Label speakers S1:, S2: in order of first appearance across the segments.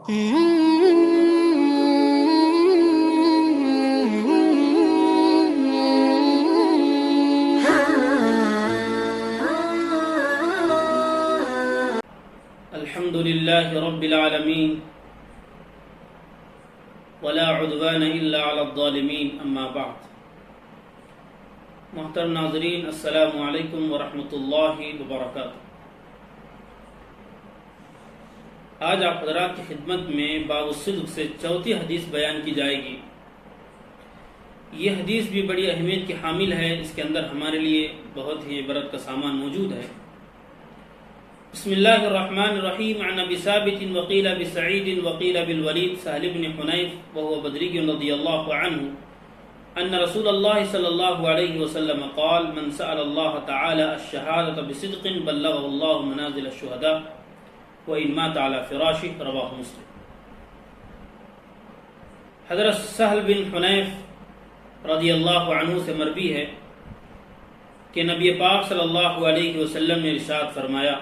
S1: الحمد لله رب العالمين ولا عدوان إلا على الظالمين اما بعد. محترم ناظرین، السلام علیکم ورحمۃ اللہ وبرکاتہ. آج آپ حضرات کی خدمت میں باب الصدق سے چوتھی حدیث بیان کی جائے گی. یہ حدیث بھی بڑی اہمیت کی حامل ہے. اس کے اندر ہمارے لیے بہت ہی عبرت کا سامان موجود ہے. بسم اللہ الرحمن الرحیم. عن ابی ثابت وقیل بسعید وقیل بالولید سہل بن حنیف وهو بدری رضی اللہ عنہ ان رسول اللہ صلی اللہ علیہ وسلم قال من سأل اللہ تعالی الشہادة بصدق بلغه اللہ منازل الشہداء وإن مات على فراشه. رواہ مسلم. حضرت سہل بن حنیف رضی اللہ عنہ سے مروی ہے کہ نبی پاک صلی اللہ علیہ وسلم نے ارشاد فرمایا،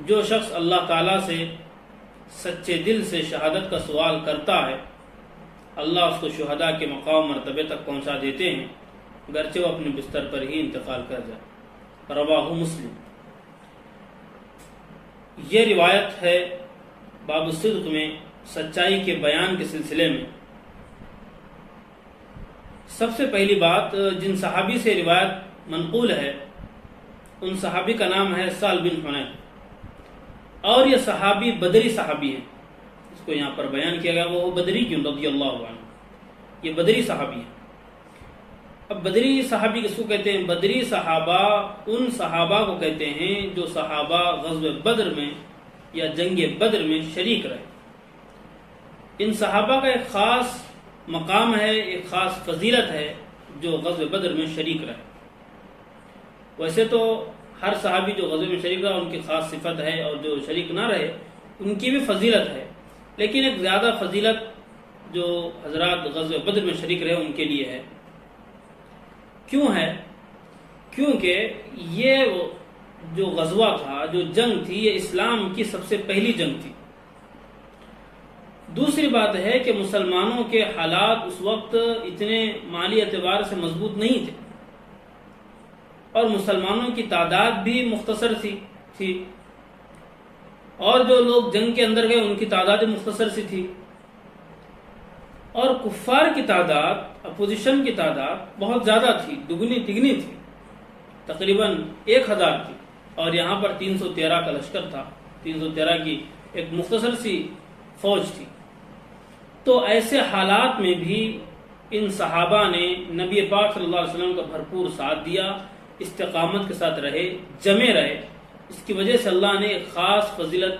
S1: جو شخص اللہ تعالیٰ سے سچے دل سے شہادت کا سوال کرتا ہے، اللہ اس کو شہداء کے مقام مرتبے تک پہنچا دیتے ہیں، گرچہ وہ اپنے بستر پر ہی انتقال کر جائے. رواہ مسلم. یہ روایت ہے باب الصدق میں سچائی کے بیان کے سلسلے میں. سب سے پہلی بات، جن صحابی سے روایت منقول ہے ان صحابی کا نام ہے سہل بن حنیف، اور یہ صحابی بدری صحابی ہیں. اس کو یہاں پر بیان کیا گیا، وہ بدری کیوں رضی اللہ عنہ، یہ بدری صحابی ہیں. اب بدری صحابی کس کو کہتے ہیں؟ بدری صحابہ ان صحابہ کو کہتے ہیں جو صحابہ غزوہ بدر میں یا جنگ بدر میں شریک رہے. ان صحابہ کا ایک خاص مقام ہے، ایک خاص فضیلت ہے جو غزوہ بدر میں شریک رہے. ویسے تو ہر صحابی جو غزوہ میں شریک رہا ان کی خاص صفت ہے، اور جو شریک نہ رہے ان کی بھی فضیلت ہے، لیکن ایک زیادہ فضیلت جو حضرات غزوہ بدر میں شریک رہے ان کے لیے ہے. کیوں ہے؟ کیونکہ یہ جو غزوہ تھا، جو جنگ تھی، یہ اسلام کی سب سے پہلی جنگ تھی. دوسری بات ہے کہ مسلمانوں کے حالات اس وقت اتنے مالی اعتبار سے مضبوط نہیں تھے، اور مسلمانوں کی تعداد بھی مختصر تھی، اور جو لوگ جنگ کے اندر گئے ان کی تعداد مختصر سی تھی، اور کفار کی تعداد، اپوزیشن کی تعداد بہت زیادہ تھی، دگنی تگنی تھی، تقریباً 1000 تھی، اور یہاں پر 313 کا لشکر تھا. 313 کی ایک مختصر سی فوج تھی. تو ایسے حالات میں بھی ان صحابہ نے نبی پاک صلی اللہ علیہ وسلم کا بھرپور ساتھ دیا، استقامت کے ساتھ رہے، جمے رہے. اس کی وجہ سے اللہ نے ایک خاص فضیلت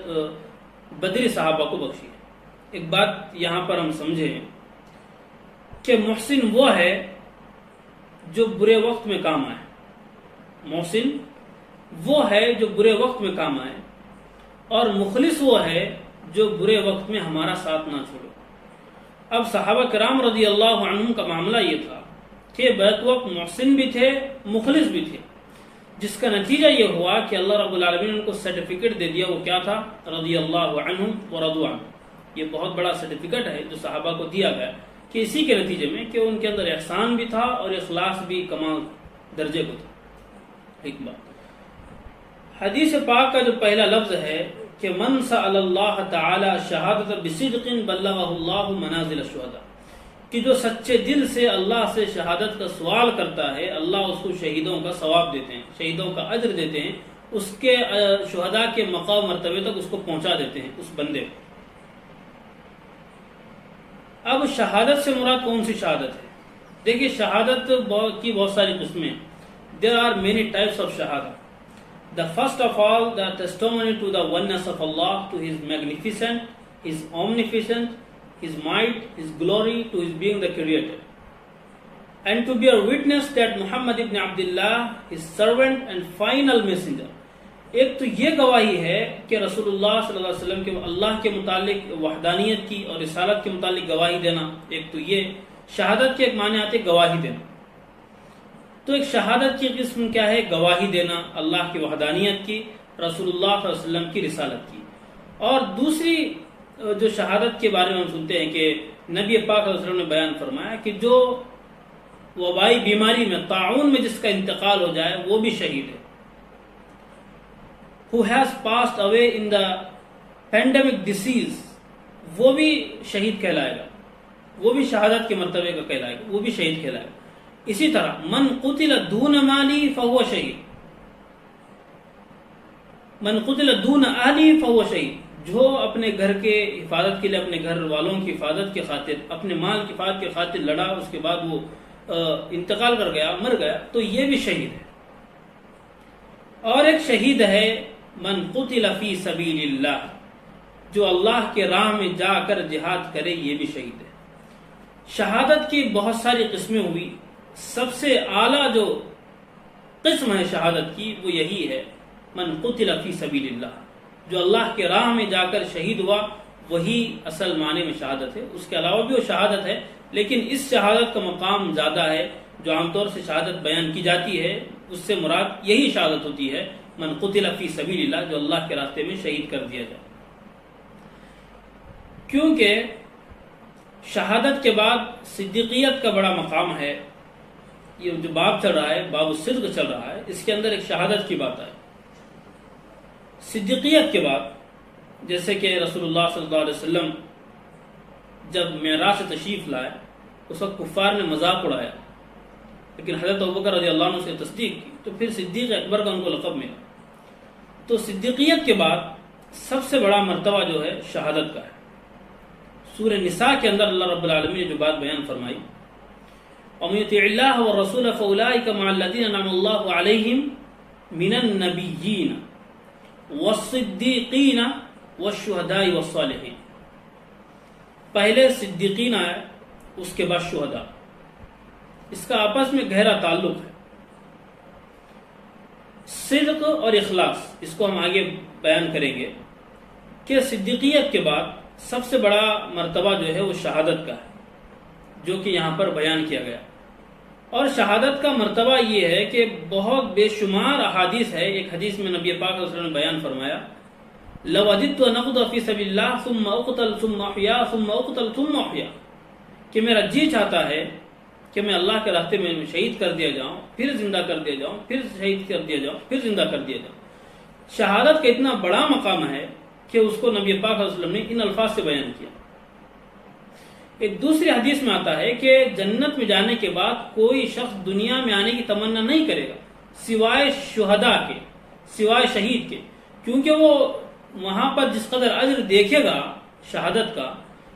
S1: بدری صحابہ کو بخشی. ایک بات یہاں پر ہم سمجھیں کہ محسن وہ ہے جو برے وقت میں کام آئے. محسن وہ ہے جو برے وقت میں کام آئے، اور مخلص وہ ہے جو برے وقت میں ہمارا ساتھ نہ چھوڑے. اب صحابہ کرام رضی اللہ عنہم کا معاملہ یہ تھا کہ بیک وقت محسن بھی تھے، مخلص بھی تھے، جس کا نتیجہ یہ ہوا کہ اللہ رب العالمین نے ان کو سرٹیفکیٹ دے دیا. وہ کیا تھا؟ رضی اللہ عنہم ورضوا عنہ. یہ بہت بڑا سرٹیفکیٹ ہے جو صحابہ کو دیا گیا، کہ اسی کے نتیجے میں کہ ان کے اندر احسان بھی تھا اور اخلاص بھی کمال درجے کو تھا. ایک بات، حدیث پاک کا جو پہلا لفظ ہے کہ من سأل اللہ تعالی شہادت بصدق بلغه اللہ منازل الشہداء، کہ جو سچے دل سے اللہ سے شہادت کا سوال کرتا ہے، اللہ اس کو شہیدوں کا ثواب دیتے ہیں، شہیدوں کا اجر دیتے ہیں، اس کے شہداء کے مقام مرتبے تک اس کو پہنچا دیتے ہیں اس بندے کو. اب شہادت سے مراد کون سی شہادت ہے؟ دیکھیے، شہادت کی بہت ساری قسمیں ہیں. There are many types of shahada. The first of all, the testimony to the oneness of Allah, to His magnificent, His omnipotent, His might, His glory, to His being the Creator, and to bear witness that Muhammad ibn Abdullah, His servant and final messenger. ایک تو یہ گواہی ہے کہ رسول اللہ صلی اللہ علیہ وسلم کے اللہ کے متعلق وحدانیت کی اور رسالت کے متعلق گواہی دینا. ایک تو یہ شہادت کے ایک معنی آتے گواہی دینا. تو ایک شہادت کی قسم کیا ہے؟ گواہی دینا اللہ کی وحدانیت کی، رسول اللہ صلی اللہ علیہ وسلم کی رسالت کی. اور دوسری جو شہادت کے بارے میں ہم سنتے ہیں کہ نبی پاک صلی اللہ علیہ وسلم نے بیان فرمایا کہ جو وبائی بیماری میں، طاعون میں جس کا انتقال ہو جائے وہ بھی شہید ہے. who has passed away in the pandemic disease، وہ بھی شہید کہلائے گا، وہ بھی شہادت کے مرتبے کا کہلائے گا، وہ بھی شہید کہلائے گا. اسی طرح من قتل دون مالی فهو شہید، من قتل دون اہلی فهو شہید، جو اپنے گھر کے حفاظت کے لیے، اپنے گھر والوں کی حفاظت کی خاطر، اپنے مال کی حفاظت کی خاطر لڑا، اس کے بعد وہ انتقال کر گیا، مر گیا، تو یہ بھی شہید ہے. اور ایک شہید ہے من قتل فی سبیل اللہ، جو اللہ کے راہ میں جا کر جہاد کرے، یہ بھی شہید ہے. شہادت کی بہت ساری قسمیں ہوئی، سب سے اعلیٰ جو قسم ہے شہادت کی وہ یہی ہے من قتل فی سبیل اللہ، جو اللہ کے راہ میں جا کر شہید ہوا، وہی اصل معنی میں شہادت ہے. اس کے علاوہ بھی وہ شہادت ہے، لیکن اس شہادت کا مقام زیادہ ہے. جو عام طور سے شہادت بیان کی جاتی ہے اس سے مراد یہی شہادت ہوتی ہے من قتل فی سبیل اللہ، جو اللہ کے راستے میں شہید کر دیا جائے. کیونکہ شہادت کے بعد صدیقیت کا بڑا مقام ہے. یہ جو باب چل رہا ہے، باب الصدق چل رہا ہے، اس کے اندر ایک شہادت کی بات ہے. صدیقیت کے بعد جیسے کہ رسول اللہ صلی اللہ علیہ وسلم جب معراج سے تشریف لائے، اس وقت کفار نے مذاق اڑایا، لیکن حضرت ابوبکر رضی اللہ عنہ سے تصدیق کی، تو پھر صدیق اکبر کا ان کو لقب ملا. تو صدیقیت کے بعد سب سے بڑا مرتبہ جو ہے شہادت کا ہے. سورہ نساء کے اندر اللہ رب العالمین نے جو بات بیان فرمائی، وَمَن يُطِعِ اللَّهَ وَالرَّسُولَ فَأُولَٰئِكَ مَعَ الَّذِينَ أَنْعَمَ اللَّهُ عَلَيْهِم مِّنَ النَّبِيِّينَ وَالصِّدِّيقِينَ وَالشُّهَدَاءِ وَالصَّالِحِينَ. پہلے صدیقین آئے، اس کے بعد شہداء. اس کا آپس میں گہرا تعلق ہے. صدق اور اخلاص، اس کو ہم آگے بیان کریں گے کہ صدیقیت کے بعد سب سے بڑا مرتبہ جو ہے وہ شہادت کا ہے، جو کہ یہاں پر بیان کیا گیا. اور شہادت کا مرتبہ یہ ہے کہ بہت بے شمار احادیث ہے. ایک حدیث میں نبی پاک صلی اللہ علیہ وسلم نے بیان فرمایا، لو وجدت ان اقتل فی سبیل اللہ ثم اقتل ثم احیا ثم اقتل ثم احیا، کہ میرا جی چاہتا ہے کہ میں اللہ کے راستے میں شہید کر دیا جاؤں، پھر زندہ کر دیا جاؤں، پھر شہید کر دیا جاؤں، پھر زندہ کر دیا جاؤں. شہادت کا اتنا بڑا مقام ہے کہ اس کو نبی پاک صلی اللہ علیہ وسلم نے ان الفاظ سے بیان کیا. ایک دوسری حدیث میں آتا ہے کہ جنت میں جانے کے بعد کوئی شخص دنیا میں آنے کی تمنا نہیں کرے گا سوائے شہداء کے، سوائے شہید کے، کیونکہ وہ وہاں پر جس قدر اجر دیکھے گا شہادت کا،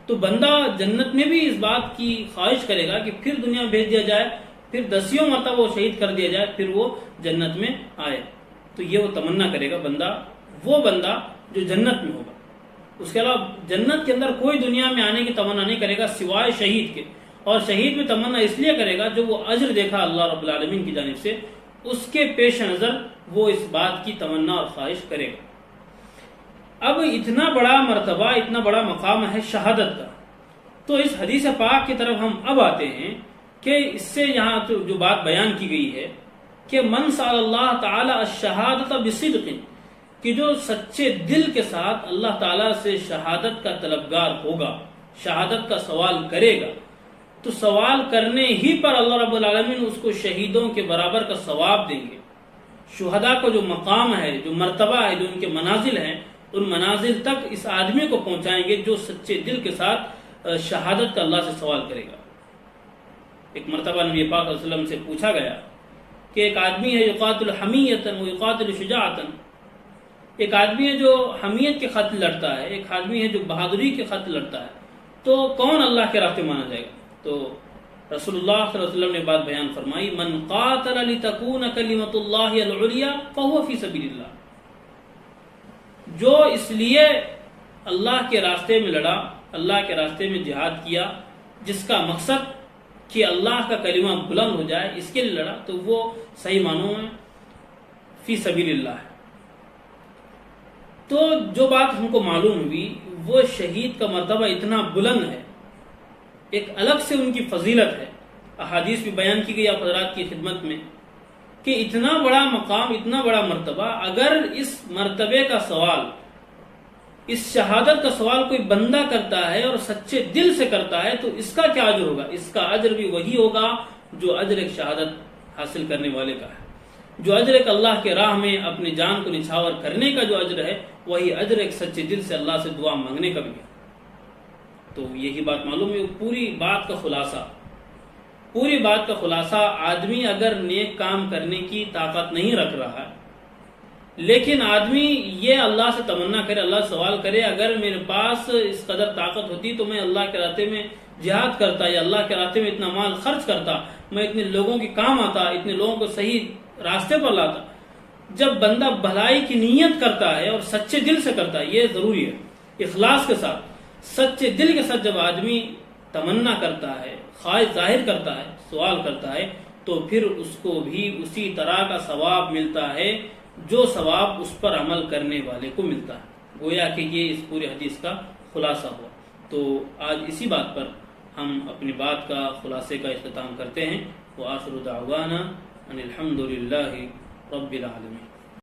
S1: تو بندہ جنت میں بھی اس بات کی خواہش کرے گا کہ پھر دنیا میں بھیج دیا جائے، پھر 10 مرتبہ وہ شہید کر دیا جائے، پھر وہ جنت میں آئے. تو یہ وہ تمنا کرے گا بندہ، وہ بندہ جو جنت میں ہوگا. اس کے علاوہ جنت کے اندر کوئی دنیا میں آنے کی تمنا نہیں کرے گا سوائے شہید کے. اور شہید میں تمنا اس لیے کرے گا جو وہ اجر دیکھا اللہ رب العالمین کی جانب سے، اس کے پیش نظر وہ اس بات کی تمنا اور خواہش کرے گا. اب اتنا بڑا مرتبہ، اتنا بڑا مقام ہے شہادت کا. تو اس حدیث پاک کی طرف ہم اب آتے ہیں کہ اس سے یہاں جو بات بیان کی گئی ہے کہ من سأل اللہ تعالی الشہادت بصدق، کہ جو سچے دل کے ساتھ اللہ تعالیٰ سے شہادت کا طلبگار ہوگا، شہادت کا سوال کرے گا، تو سوال کرنے ہی پر اللہ رب العالمین اس کو شہیدوں کے برابر کا ثواب دیں گے. شہداء کا جو مقام ہے، جو مرتبہ ہے، جو ان کے منازل ہیں، ان منازل تک اس آدمی کو پہنچائیں گے جو سچے دل کے ساتھ شہادت کا اللہ سے سوال کرے گا. ایک مرتبہ نبی پاک صلی اللہ علیہ وسلم سے پوچھا گیا کہ ایک آدمی ہے یقاتل حمیتا و یقاتل شجاعتا، ایک آدمی ہے جو حمیت کے خاطر لڑتا ہے، ایک آدمی ہے جو بہادری کے خاطر لڑتا ہے، تو کون اللہ کے راستے مانا جائے گا؟ تو رسول اللہ صلی اللہ علیہ وسلم نے بات بیان فرمائی، من قاتل لتکون کلمۃ اللہ العلیٰ فہو فی سبیل اللہ. جو اس لیے اللہ کے راستے میں لڑا، اللہ کے راستے میں جہاد کیا، جس کا مقصد کہ اللہ کا کلمہ بلند ہو جائے، اس کے لیے لڑا، تو وہ صحیح معنوں میں فی سبیل اللہ ہے. تو جو بات ہم کو معلوم ہوئی، وہ شہید کا مرتبہ اتنا بلند ہے، ایک الگ سے ان کی فضیلت ہے. احادیث بھی بیان کی گئی آپ حضرات کی خدمت میں کہ اتنا بڑا مقام، اتنا بڑا مرتبہ، اگر اس مرتبے کا سوال اس شہادت کا سوال کوئی بندہ کرتا ہے اور سچے دل سے کرتا ہے تو اس کا کیا اجر ہوگا؟ اس کا اجر بھی وہی ہوگا جو اجر ایک شہادت حاصل کرنے والے کا ہے. جو اجر ایک اللہ کے راہ میں اپنی جان کو نچھاور کرنے کا جو اجر ہے وہی اجر ایک سچے دل سے اللہ سے دعا مانگنے کا بھی ہے. تو یہی بات معلوم ہے. پوری بات کا خلاصہ آدمی اگر نیک کام کرنے کی طاقت نہیں رکھ رہا ہے لیکن آدمی یہ اللہ سے تمنا کرے، اللہ سے سوال کرے اگر میرے پاس اس قدر طاقت ہوتی تو میں اللہ کے راستے میں جہاد کرتا یا اللہ کے راستے میں اتنا مال خرچ کرتا، میں اتنے لوگوں کے کام آتا، اتنے لوگوں کو صحیح راستے پر لاتا. جب بندہ بھلائی کی نیت کرتا ہے اور سچے دل سے کرتا ہے، یہ ضروری ہے، اخلاص کے ساتھ سچے دل کے ساتھ جب آدمی تمنا کرتا ہے، خواہش ظاہر کرتا ہے، سوال کرتا ہے تو پھر اس کو بھی اسی طرح کا ثواب ملتا ہے جو ثواب اس پر عمل کرنے والے کو ملتا ہے. گویا کہ یہ اس پورے حدیث کا خلاصہ ہوا. تو آج اسی بات پر ہم اپنی بات کا خلاصے کا اختتام کرتے ہیں. وآخر دعوانا ان الحمد للہ رب العالمین.